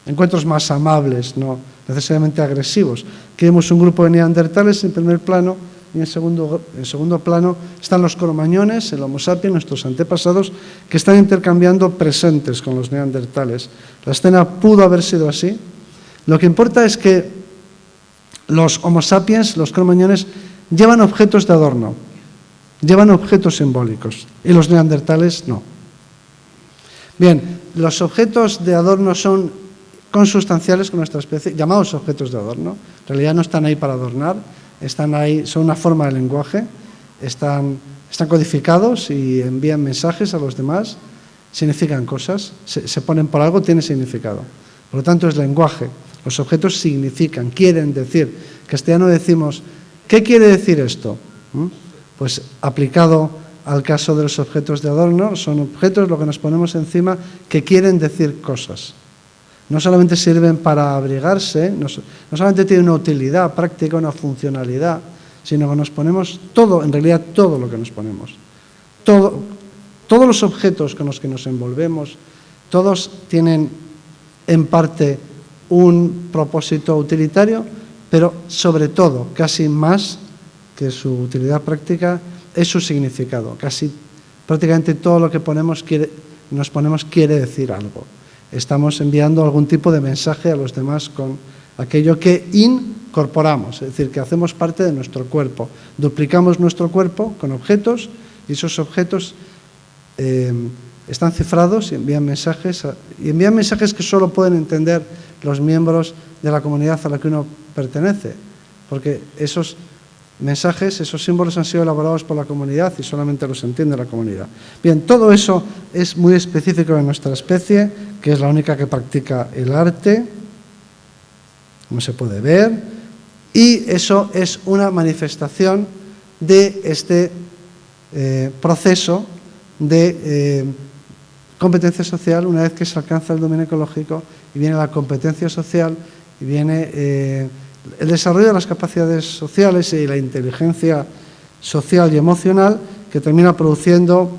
Encuentros más amables, no necesariamente agresivos. Aquí vemos un grupo de neandertales en primer plano y en segundo plano están los cromañones, el Homo sapiens, nuestros antepasados, que están intercambiando presentes con los neandertales. La escena pudo haber sido así. Lo que importa es que los Homo sapiens, los cromañones, llevan objetos de adorno, llevan objetos simbólicos, y los neandertales no. Bien, los objetos de adorno son consustanciales con nuestra especie, llamados objetos de adorno. En realidad no están ahí para adornar, están ahí, son una forma de lenguaje, están codificados y envían mensajes a los demás, significan cosas, se ponen por algo, tiene significado. Por lo tanto, es lenguaje. Los objetos significan, quieren decir. En castellano decimos, ¿qué quiere decir esto? Pues aplicado al caso de los objetos de adorno, son objetos, lo que nos ponemos encima, que quieren decir cosas. No solamente sirven para abrigarse, no solamente tienen una utilidad práctica, una funcionalidad, sino que nos ponemos todo, en realidad todo lo que nos ponemos. Todos los objetos con los que nos envolvemos, todos tienen en parte un propósito utilitario, pero sobre todo, casi más que su utilidad práctica, es su significado. Casi prácticamente todo lo que nos ponemos quiere decir algo. Estamos enviando algún tipo de mensaje a los demás con aquello que incorporamos, es decir, que hacemos parte de nuestro cuerpo. Duplicamos nuestro cuerpo con objetos y esos objetos están cifrados y envían mensajes que solo pueden entender los miembros de la comunidad a la que uno pertenece, porque esos mensajes, esos símbolos han sido elaborados por la comunidad y solamente los entiende la comunidad. Bien, todo eso es muy específico de nuestra especie, que es la única que practica el arte, como se puede ver, y eso es una manifestación de este proceso de competencia social. Una vez que se alcanza el dominio ecológico y viene la competencia social y viene el desarrollo de las capacidades sociales y la inteligencia social y emocional, que termina produciendo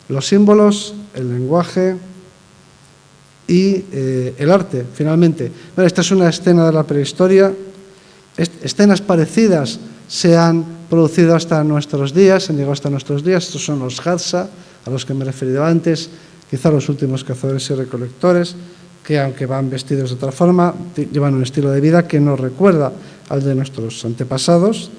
los símbolos, el lenguaje y el arte, finalmente. Bueno, esta es una escena de la prehistoria. Escenas parecidas se han producido hasta nuestros días, han llegado hasta nuestros días. Estos son los Hadza, a los que me he referido antes, quizá los últimos cazadores y recolectores, que aunque van vestidos de otra forma, llevan un estilo de vida que nos recuerda al de nuestros antepasados,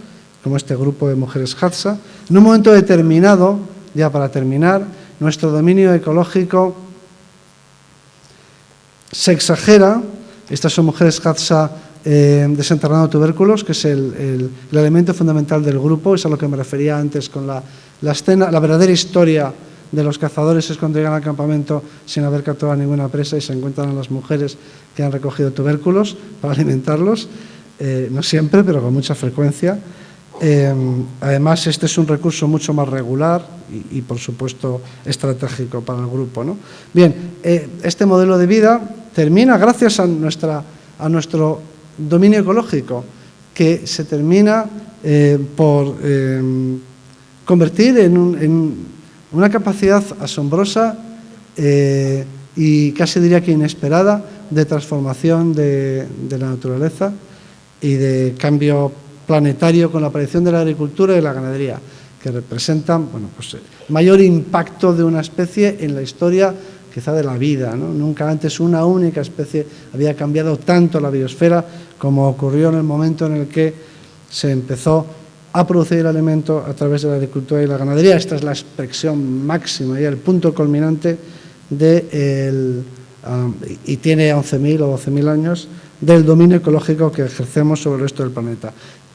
como este grupo de mujeres Hadza. En un momento determinado, ya para terminar, nuestro dominio ecológico se exagera. Estas son mujeres Hadza desenterrando tubérculos, que es el elemento fundamental del grupo, es a lo que me refería antes con la escena. La verdadera historia de los cazadores es cuando llegan al campamento sin haber capturado ninguna presa y se encuentran a las mujeres que han recogido tubérculos para alimentarlos, no siempre, pero con mucha frecuencia. Además, este es un recurso mucho más regular y por supuesto, estratégico para el grupo, ¿no? Bien, este modelo de vida termina gracias a nuestro dominio ecológico, que se termina por convertir en una capacidad asombrosa y casi diría que inesperada de transformación de la naturaleza y de cambio planetario con la aparición de la agricultura y la ganadería, que representan mayor impacto de una especie en la historia quizá de la vida, ¿no? Nunca antes una única especie había cambiado tanto la biosfera como ocurrió en el momento en el que se empezó a producir el alimento a través de la agricultura y la ganadería. Esta es la expresión máxima y el punto culminante y tiene 11.000 o 12.000 años del dominio ecológico que ejercemos sobre el resto del planeta.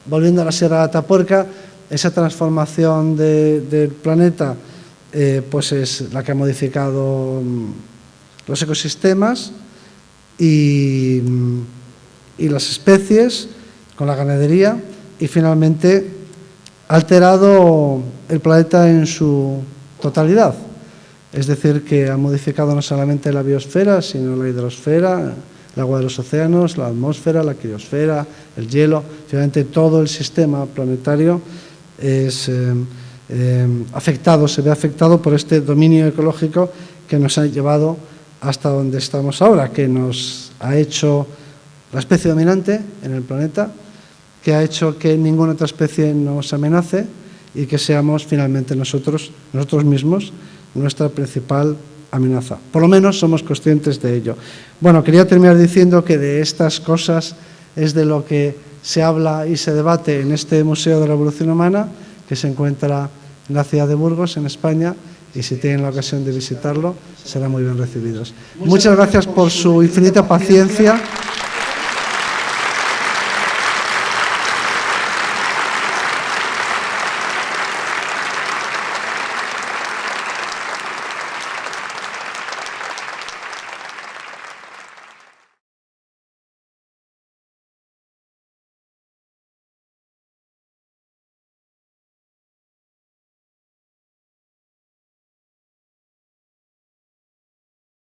Volviendo a la Sierra de Atapuerca, esa transformación del planeta pues es la que ha modificado los ecosistemas y las especies con la ganadería y finalmente ha alterado el planeta en su totalidad. Es decir, que ha modificado no solamente la biosfera, sino la hidrosfera, el agua de los océanos, la atmósfera, la criosfera, el hielo. Finalmente, todo el sistema planetario es se ve afectado por este dominio ecológico que nos ha llevado hasta donde estamos ahora, que nos ha hecho la especie dominante en el planeta, que ha hecho que ninguna otra especie nos amenace y que seamos finalmente nosotros mismos nuestra principal amenaza. Por lo menos somos conscientes de ello. Bueno, quería terminar diciendo que de estas cosas es de lo que se habla y se debate en este Museo de la Evolución Humana, que se encuentra en la ciudad de Burgos, en España, y si tienen la ocasión de visitarlo, serán muy bien recibidos. Muchas gracias por su infinita paciencia.